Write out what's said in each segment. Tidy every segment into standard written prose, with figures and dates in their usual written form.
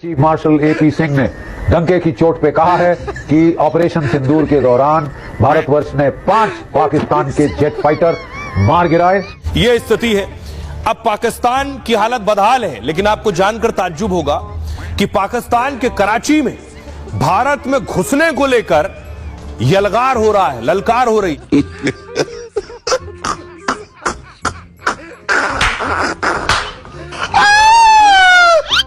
Chief marshal AP Singh ने डंके की चोट पे कहा है कि ऑपरेशन सिंदूर के दौरान भारतवर्ष ने 5 पाकिस्तान के जेट फाइटर मार गिराए। ये स्थिति है। अब पाकिस्तान की हालत बदहाल है, लेकिन आपको जानकर ताज्जुब होगा कि पाकिस्तान के कराची में भारत में घुसने को लेकर यलगार हो रहा है, ललकार हो रही।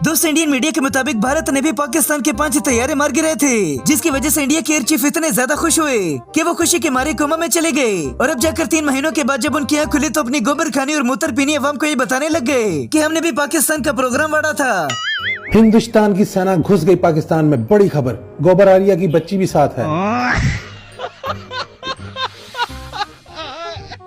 दोस्तों, इंडियन मीडिया के मुताबिक भारत ने भी पाकिस्तान के 5 तैयारे मार गिराए थे, जिसकी वजह से इंडिया के एयर चीफ इतने ज्यादा खुश हुए कि वो खुशी के मारे कोमा में चले गए। और अब जाकर 3 महीनों के बाद जब उनकी आँख खुली तो अपनी गोबर खानी और मूत्र पीनी अवाम को ये बताने लग गए कि हमने भी पाकिस्तान का प्रोग्राम वाड़ा था। हिंदुस्तान की सेना घुस गई पाकिस्तान में, बड़ी खबर। गोबर आरिया की बच्ची भी साथ है।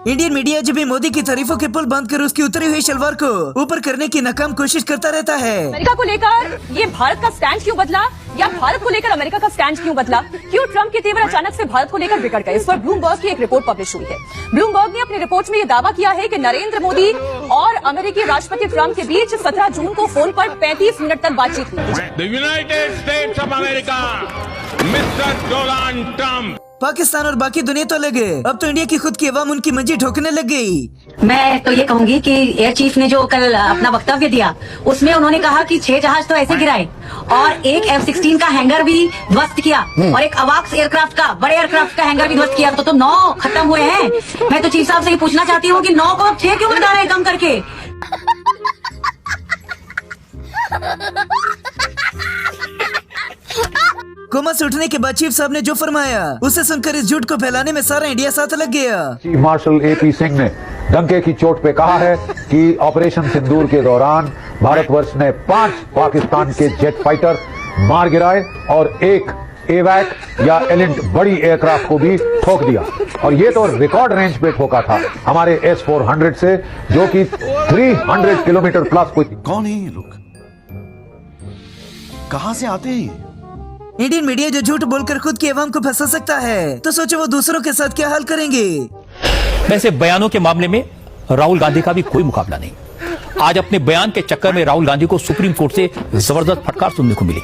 इंडियन मीडिया जब भी मोदी की तारीफों के पुल बांधकर उसकी उतरी हुई शलवार को ऊपर करने की नाकाम कोशिश करता रहता है। अमेरिका को लेकर ये भारत का स्टैंड क्यों बदला, या भारत को लेकर अमेरिका का स्टैंड क्यों बदला? क्यों ट्रंप के तेवर अचानक से भारत को लेकर बिगड़ गए? इस पर ब्लूमबर्ग की एक रिपोर्ट पब्लिश हुई है। ब्लूमबर्ग ने अपनी रिपोर्ट में ये दावा किया है कि नरेंद्र मोदी और अमेरिकी राष्ट्रपति ट्रंप के बीच 17 जून को फोन पर 35 मिनट तक बातचीत हुई। The United States of America, Mr. Donald Trump। Pakistan और बाकी दुनिया तो अलग है, अब तो इंडिया की खुद की अवाम उनकी मंजी ठोकने लग गई। मैं तो ये कहूंगी कि एयर चीफ ने जो कल अपना वक्तव्य दिया उसमें उन्होंने कहा कि 6 जहाज तो ऐसे गिराए और एक F-16 का हैंगर भी ध्वस्त किया और एक अवाक्स एयरक्राफ्ट का, बड़े एयरक्राफ्ट का हैंगर भी ध्वस्त किया। तो 9 खत्म हुए हैं। मैं तो चीफ साहब से ये पूछना चाहती हूँ कि 9 को 6 क्यों बता रहे हैं कम करके? कोमा से उठने के बाद चीफ साहब ने जो फरमाया उसे सुनकर इस झूठ को फैलाने में सारा इंडिया साथ लग गया। चीफ मार्शल एपी सिंह ने डंके की चोट पे कहा है कि ऑपरेशन सिंदूर के दौरान भारतवर्ष ने 5 पाकिस्तान के जेट फाइटर मार गिराए और एक एवैक या एलिंट बड़ी एयरक्राफ्ट को भी ठोक दिया। और ये तो रिकॉर्ड रेंज पे ठोका था हमारे S-400 से, जो कि 300 किलोमीटर प्लस कोई। कौन है ये लोग? कहां से आते हैं? इंडियन मीडिया जो झूठ बोलकर खुद की अवाम को फंसा सकता है, तो सोचो वो दूसरों के साथ क्या हाल करेंगे। वैसे बयानों के मामले में राहुल गांधी का भी कोई मुकाबला नहीं। आज अपने बयान के चक्कर में राहुल गांधी को सुप्रीम कोर्ट से जबरदस्त फटकार सुनने को मिली।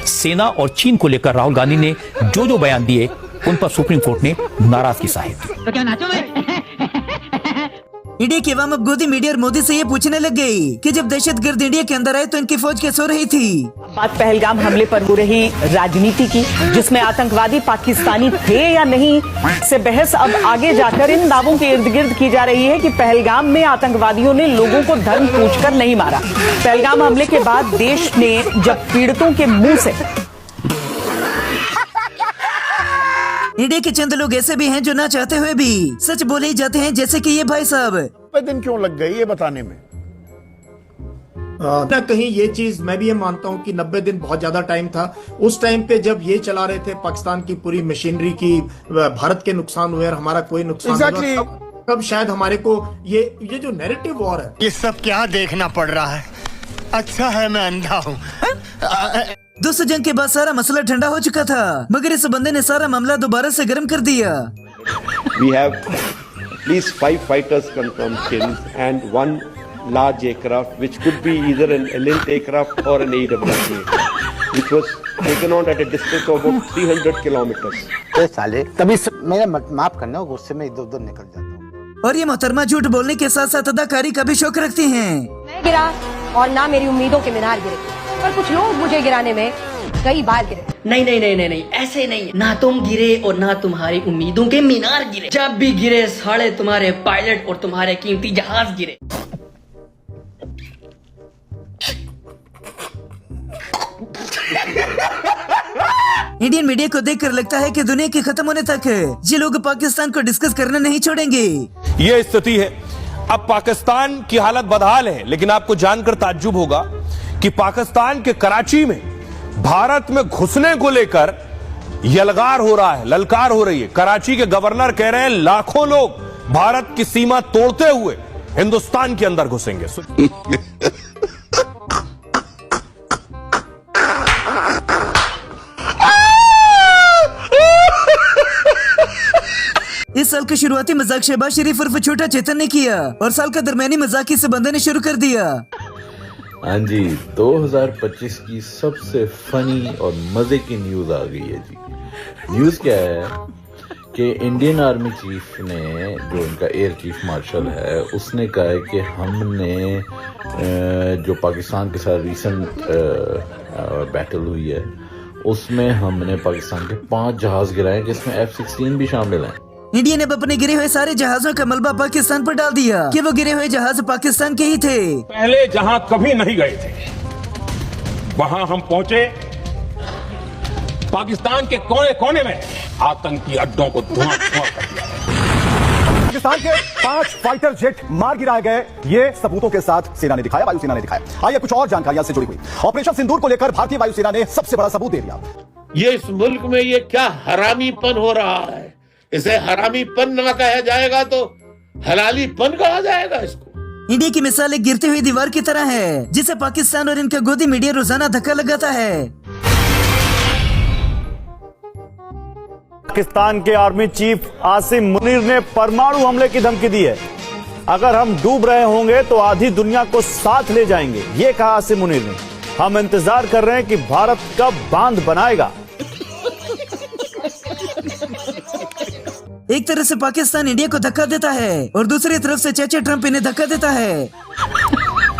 सेना और चीन को लेकर राहुल गांधी ने जो बयान दिए उन पर सुप्रीम कोर्ट ने नाराजगी जाहिर की। तो क्या नाचो मैं? इंडिया की अवाम अब गोदी मीडिया और मोदी से ये पूछने लग गई कि जब दहशतगर्द इंडिया के अंदर आए तो इनकी फौज क्या सो रही थी। बात पहलगाम हमले पर हो रही राजनीति की, जिसमें आतंकवादी पाकिस्तानी थे या नहीं, से बहस अब आगे जाकर इन दावों के इर्द गिर्द की जा रही है कि पहलगाम में आतंकवादियों ने लोगों को धर्म पूछकर नहीं मारा। पहलगाम हमले के बाद देश ने जब पीड़ितों के मुंह से, इंडिया के चंद लोग ऐसे भी हैं जो ना चाहते हुए भी सच बोले ही जाते हैं, जैसे कि ये भाई साहब। 90 दिन क्यों लग गए ये बताने में? ना कहीं ये चीज मैं भी ये मानता हूँ कि 90 दिन बहुत ज्यादा टाइम था। उस टाइम पे जब ये चला रहे थे पाकिस्तान की पूरी मशीनरी की, भारत के नुकसान हुए और हमारा कोई नुकसान नहीं हुआ, तब शायद हमारे को ये जो नैरेटिव वॉर है, ये सब क्या देखना पड़ रहा है? अच्छा है मैं अंधा हूँ। दोस्तों, जंग के बाद सारा मसला ठंडा हो चुका था, मगर इस बंदे ने सारा मामला दोबारा से गर्म कर दिया। We have at least 5 fighters confirmed killed and 1 large aircraft, which could be either an elite aircraft or an AWACS, which was taken out at a distance of about 300 kilometers. साले तभी मेरा माफ करना, गुस्से में इधर उधर निकल जाता हूँ। और ये मोहतरमा झूठ बोलने के साथ साथ अदाकारी का भी शौक रखती हैं। मैं गिरा और ना मेरी उम्मीदों के मीनार गिरे, पर कुछ लोग मुझे गिराने में कई बार गिरे। नहीं, ऐसे नहीं। ना तुम गिरे और ना तुम्हारी उम्मीदों के मीनार गिरे। जब भी गिरे साले तुम्हारे पायलट और तुम्हारे कीमती जहाज गिरे। इंडियन मीडिया को देखकर लगता है कि दुनिया के खत्म होने तक ये लोग पाकिस्तान को डिस्कस करना नहीं छोड़ेंगे। ये स्थिति है। अब पाकिस्तान की हालत बदहाल है, लेकिन आपको जानकर ताज्जुब होगा कि पाकिस्तान के कराची में भारत में घुसने को लेकर यलगार हो रहा है, ललकार हो रही है। कराची के गवर्नर कह रहे हैं लाखों लोग भारत की सीमा तोड़ते हुए हिंदुस्तान के अंदर घुसेंगे। इस साल का शुरुआती मजाक शहबाज शरीफ उर्फ छोटा चेतन ने किया और साल का दरमियानी मजाक इस बंदे ने शुरू कर दिया। हाँ जी, 2025 की सबसे फनी और मजे की न्यूज आ गई है जी। न्यूज क्या है कि इंडियन आर्मी चीफ ने, जो इनका एयर चीफ मार्शल है, उसने कहा है कि हमने जो पाकिस्तान के साथ रिसेंट बैटल हुई है उसमें हमने पाकिस्तान के 5 जहाज गिराए जिसमें F-16 भी शामिल हैं। इंडिया ने अब अपने गिरे हुए सारे जहाजों का मलबा पाकिस्तान पर डाल दिया कि वो गिरे हुए जहाज पाकिस्तान के ही थे। पहले जहां कभी नहीं गए थे वहां हम पहुंचे, पाकिस्तान के कोने कोने में आतंकी अड्डों को धुआं कर दिया। पाकिस्तान के 5 फाइटर जेट मार गिराए गए, ये सबूतों के साथ सेना ने दिखाया, वायुसेना ने दिखाया। आइए कुछ और जानकारियां से जुड़ी हुई। ऑपरेशन सिंदूर को लेकर भारतीय वायुसेना ने सबसे बड़ा सबूत दे दिया। ये इस मुल्क में ये क्या हरामीपन हो रहा है, इसे हरामीपन ना कहा जाएगा तो हलालीपन कहा जाएगा इसको। इंडिया की मिसाल एक गिरती हुई दीवार की तरह है जिसे पाकिस्तान और इनका गोदी मीडिया रोजाना धक्का लगाता है। पाकिस्तान के आर्मी चीफ आसिम मुनीर ने परमाणु हमले की धमकी दी है। अगर हम डूब रहे होंगे तो आधी दुनिया को साथ ले जाएंगे, ये कहा आसिम मुनीर ने। हम इंतजार कर रहे हैं कि भारत कब बांध बनाएगा। एक तरह से पाकिस्तान इंडिया को धक्का देता है और दूसरी तरफ से चाचा ट्रंप इन्हें धक्का देता है।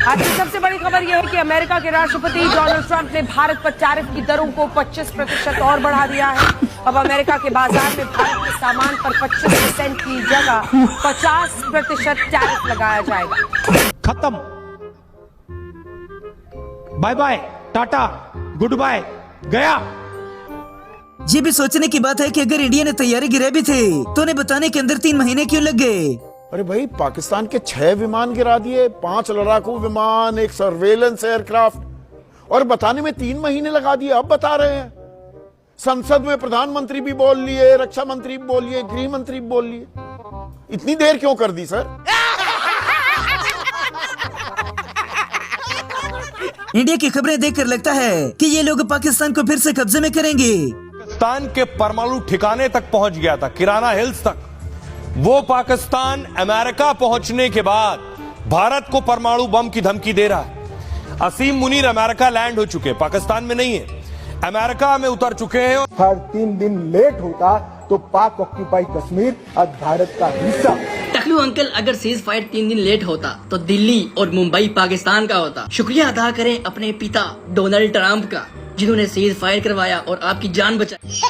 आज की सबसे बड़ी खबर यह है कि अमेरिका के राष्ट्रपति डोनाल्ड ट्रंप ने भारत पर टैरिफ की दरों को 25% और बढ़ा दिया है। अब अमेरिका के बाजार में भारत के सामान पर 25% की जगह 50% टैरिफ लगाया जाएगा। खत्म, bye bye, tata, goodbye, गया। ये भी सोचने की बात है कि अगर इंडिया ने तैयारी गिराई भी थे तो उन्हें बताने के अंदर 3 महीने क्यों लग गए। अरे भाई, पाकिस्तान के 6 विमान गिरा दिए, 5 लड़ाकू विमान, एक सर्वेलेंस एयरक्राफ्ट, और बताने में 3 महीने लगा दिए। अब बता रहे हैं। संसद में प्रधानमंत्री भी बोल लिए, रक्षा मंत्री भी बोल लिए, गृह मंत्री भी बोल लिए। इतनी देर क्यों कर दी सर? इंडिया की खबरें देखकर लगता है कि ये लोग पाकिस्तान को फिर से कब्जे में करेंगे। पाकिस्तान के परमाणु ठिकाने तक पहुंच गया था, किराना हिल्स तक। वो पाकिस्तान अमेरिका पहुंचने के बाद भारत को परमाणु बम की धमकी दे रहा है। असीम मुनीर अमेरिका लैंड हो चुके, पाकिस्तान में नहीं है, अमेरिका में उतर चुके हैं। हर 3 दिन लेट होता तो पाक ऑक्यूपाइड कश्मीर आज भारत का हिस्सा। टकलू अंकल, अगर सीज फायर 3 दिन लेट होता तो दिल्ली और मुंबई पाकिस्तान का होता। शुक्रिया अदा करें अपने पिता डोनाल्ड ट्रंप का, जिन्होंने सीज फायर करवाया और आपकी जान बचाई।